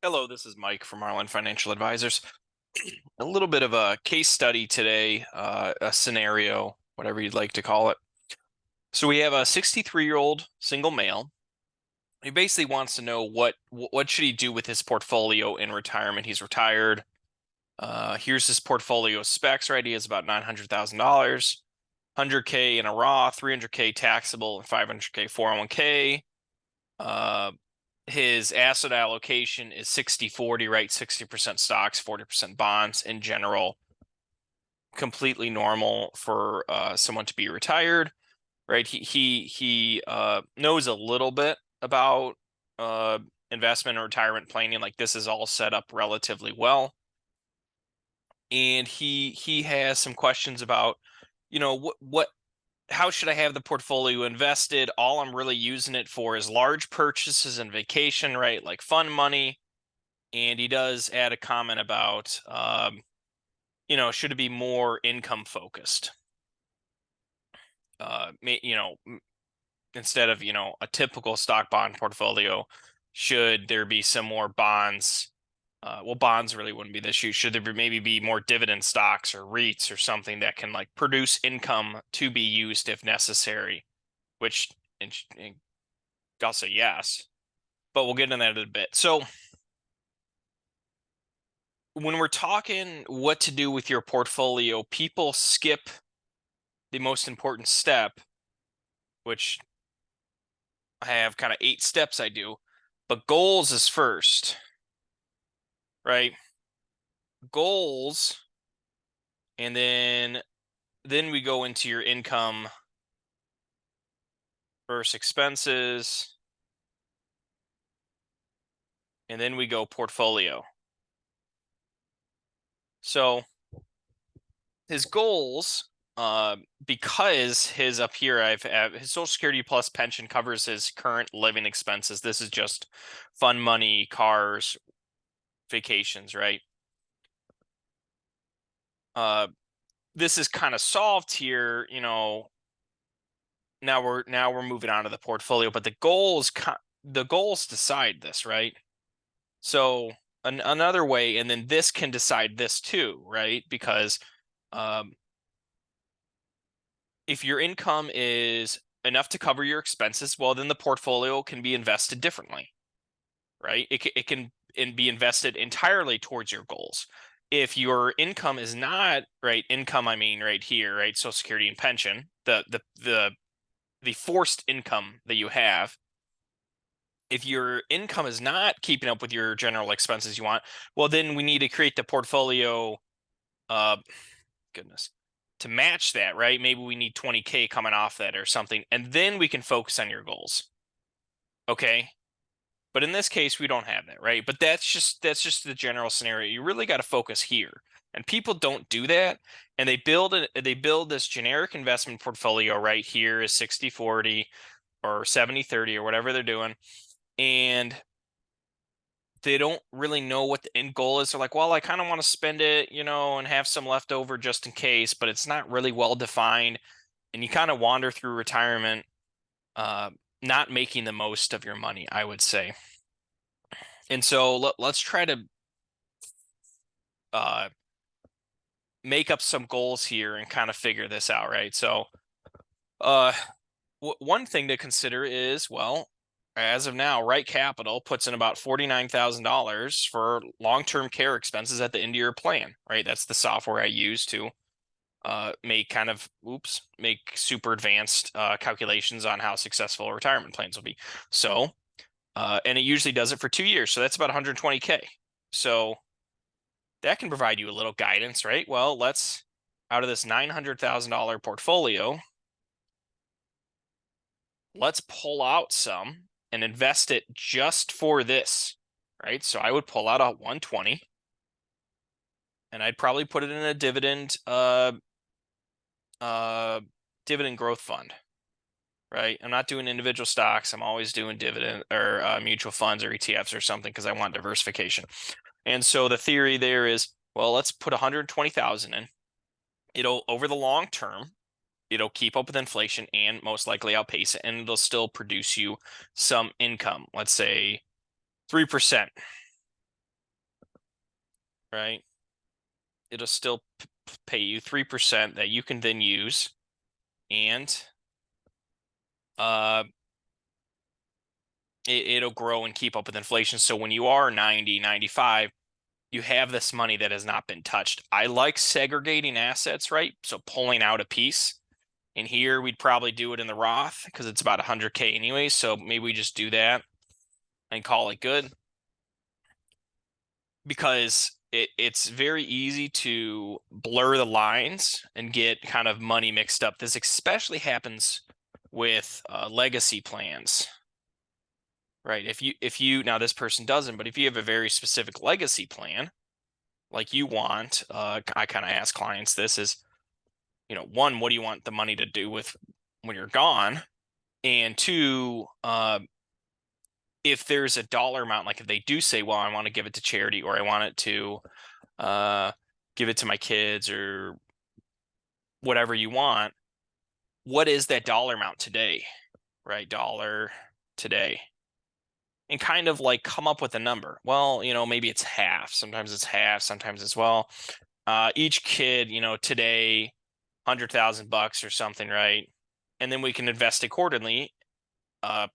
Hello, this is Mike from Marlin Financial Advisors. A little bit of a case study today, a scenario, whatever you'd like to call it. So we have a 63-year-old single male. He basically wants to know what should he do with his portfolio in retirement. He's retired. Here's his portfolio specs, right? He has about $900,000, 100K in a Roth, 300K taxable, and 500K 401K. His asset allocation is 60-40, right? 60% stocks, 40% bonds in general. Completely normal for someone to be retired, right? He knows a little bit about uh, investment and retirement planning. Like this is all set up relatively well. And he has some questions about, what how should I have the portfolio invested? All I'm really using it for is large purchases and vacation, right? Like fun money. And he does add a comment about, should it be more income focused? Uh, Instead of, a typical stock bond portfolio, should there be some more bonds? Well, bonds really wouldn't be the issue. Should there maybe be more dividend stocks or REITs or something that can like produce income to be used if necessary? Which I'll say yes, but we'll get into that in a bit. So when we're talking what to do with your portfolio, people skip the most important step, which I have kind of 8 steps I do, but goals is first, right? Goals, and then we go into your income versus expenses, and then we go portfolio. So his goals, because his up here, his Social Security plus pension covers his current living expenses. This is just fun money, cars, vacations, right? This is kind of solved here, now we're moving on to the portfolio, but the goals decide this, right? So another way, and then this can decide this too, right? Because um, if your income is enough to cover your expenses, well, then the portfolio can be invested differently, right? It can be invested entirely towards your goals. If your income is not, right, income, I mean right here, right, Social Security and pension, the forced income that you have, if your income is not keeping up with your general expenses you want, well, then we need to create the portfolio, uh, goodness, to match that, right? Maybe we need 20K coming off that or something, and then we can focus on your goals. Okay. But in this case, we don't have that, right? But that's just the general scenario. You really got to focus here. And people don't do that. And they build this generic investment portfolio right here is 60-40 or 70-30 or whatever they're doing. And they don't really know what the end goal is. They're like, well, I kind of want to spend it, and have some left over just in case, but it's not really well defined. And you kind of wander through retirement, not making the most of your money, I would say. And so let's try to uh, make up some goals here and kind of figure this out, right? So, uh, one thing to consider is, well, as of now, Right Capital puts in about $49,000 for long-term care expenses at the end of your plan, right? That's the software I use to make super advanced calculations on how successful retirement plans will be. So, and it usually does it for 2 years, so that's about 120K. So that can provide you a little guidance, right? Well, let's out of this $900,000 portfolio, let's pull out some and invest it just for this, right? So I would pull out a 120 and I'd probably put it in a dividend growth fund, right? I'm not doing individual stocks. I'm always doing dividend or mutual funds or ETFs or something because I want diversification. And so the theory there is, well, let's put 120,000 in. It'll over the long term, it'll keep up with inflation and most likely outpace it, and it'll still produce you some income. Let's say 3%. right? It'll still pay you 3% that you can then use, and it'll grow and keep up with inflation. So when you are 90, 95, you have this money that has not been touched. I like segregating assets, right? So pulling out a piece. In here, we'd probably do it in the Roth because it's about 100K anyway. So maybe we just do that and call it good, because it's very easy to blur the lines and get kind of money mixed up. This especially happens with legacy plans, right? If you now, this person doesn't, but if you have a very specific legacy plan, like you want, I kind of ask clients this is, one, what do you want the money to do with when you're gone? And two, if there's a dollar amount, like if they do say, well, I want to give it to charity, or I want it to give it to my kids, or whatever you want, what is that dollar amount today, right? Dollar today. And kind of like come up with a number. Well, maybe it's half. Sometimes it's half. Sometimes it's, well, each kid, today, $100,000 or something, right? And then we can invest accordingly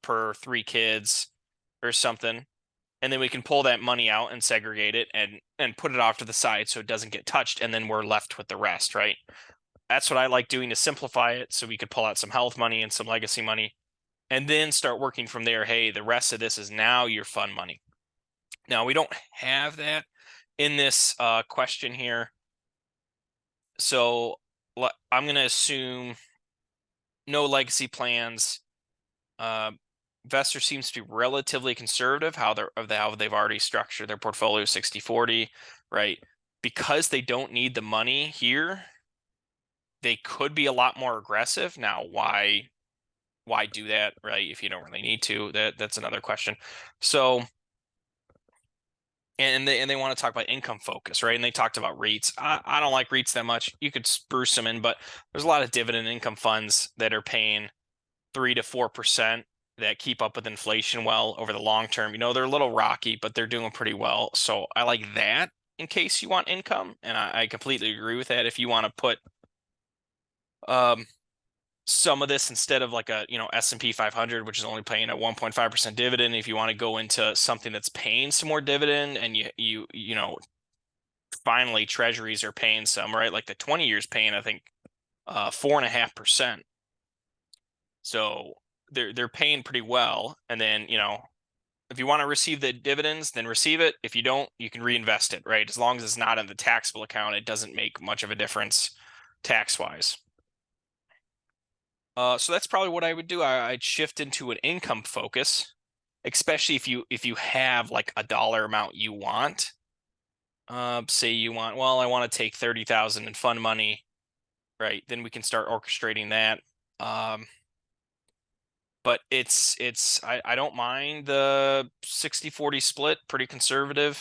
per 3 kids or something. And then we can pull that money out and segregate it and put it off to the side so it doesn't get touched. And then we're left with the rest, right? That's what I like doing to simplify it, so we could pull out some health money and some legacy money and then start working from there. Hey, the rest of this is now your fun money. Now, we don't have that in this question here. So I'm going to assume no legacy plans. Investor seems to be relatively conservative, how they've already structured their portfolio 60-40, right? Because they don't need the money here, they could be a lot more aggressive. Now, why do that, right? If you don't really need to, that's another question. So, and they want to talk about income focus, right? And they talked about REITs. I don't like REITs that much. You could spruce them in, but there's a lot of dividend income funds that are paying 3 to 4% that keep up with inflation well over the long term. They're a little rocky, but they're doing pretty well. So I like that in case you want income. And I completely agree with that. If you want to put some of this instead of like a S&P 500, which is only paying a 1.5% dividend, if you want to go into something that's paying some more dividend, and finally treasuries are paying some, right? Like the 20 years paying, I think 4.5%. So they're paying pretty well. And then if you want to receive the dividends, then receive it. If you don't, you can reinvest it, right? As long as it's not in the taxable account, it doesn't make much of a difference tax wise. So that's probably what I would do. I'd shift into an income focus, especially if you have like a dollar amount you want. Say you want, well, I want to take 30,000 in fund money, right? Then we can start orchestrating that. But I don't mind the 60-40 split, pretty conservative.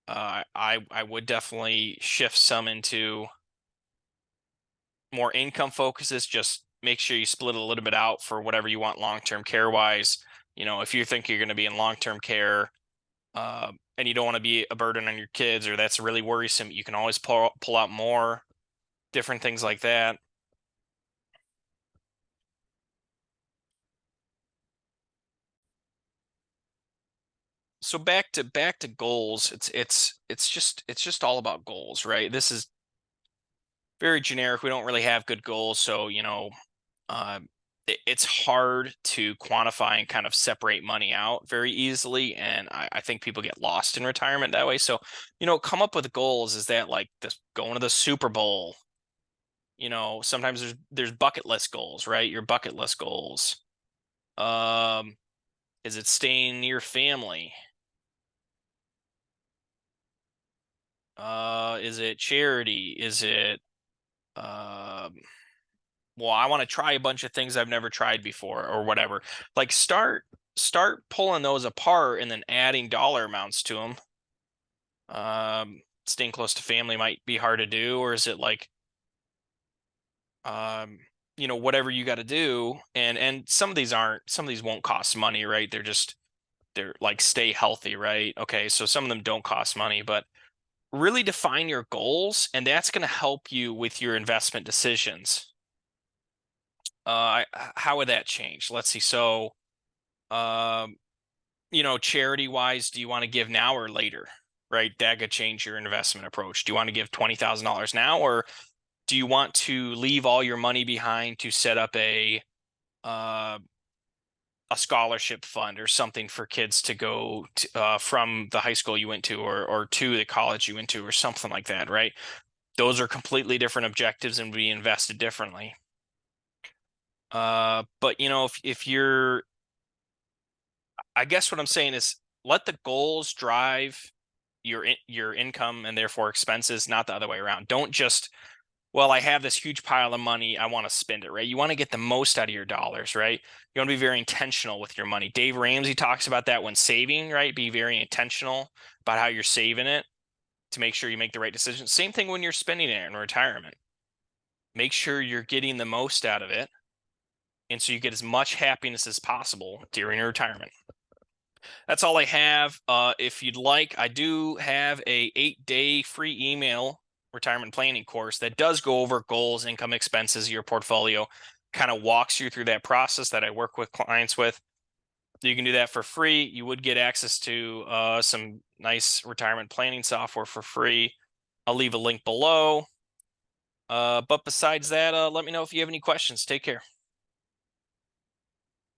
I would definitely shift some into more income focuses. Just make sure you split a little bit out for whatever you want long-term care wise. If you think you're going to be in long-term care and you don't want to be a burden on your kids, or that's really worrisome, you can always pull out more, different things like that. So back to goals. It's just all about goals, right? This is very generic. We don't really have good goals, so it's hard to quantify and kind of separate money out very easily. And I think people get lost in retirement that way. So, come up with goals. Is that like this going to the Super Bowl? Sometimes there's bucket list goals, right? Your bucket list goals. Is it staying near family? Is it charity? Is it well, I want to try a bunch of things I've never tried before, or whatever. Like start pulling those apart and then adding dollar amounts to them. Staying close to family might be hard to do, or is it like whatever you got to do, and some of these won't cost money, right? They're like stay healthy, right? Okay, so some of them don't cost money, but really define your goals, and that's going to help you with your investment decisions. How would that change? Let's see. So, charity wise, do you want to give now or later? Right? That could change your investment approach. Do you want to give $20,000 now, or do you want to leave all your money behind to set up uh, a scholarship fund or something for kids to go from the high school you went to, or to the college you went to, or something like that, right? Those are completely different objectives and be invested differently. But if you're, I guess what I'm saying is let the goals drive your income and therefore expenses, not the other way around. Don't just, well, I have this huge pile of money, I want to spend it, right? You want to get the most out of your dollars, right? You want to be very intentional with your money. Dave Ramsey talks about that when saving, right? Be very intentional about how you're saving it to make sure you make the right decision. Same thing when you're spending it in retirement. Make sure you're getting the most out of it, and so you get as much happiness as possible during your retirement. That's all I have. If you'd like, I do have a 8-day free email retirement planning course that does go over goals, income, expenses, your portfolio, kind of walks you through that process that I work with clients with. You can do that for free. You would get access to some nice retirement planning software for free. I'll leave a link below. But besides that, let me know if you have any questions. Take care.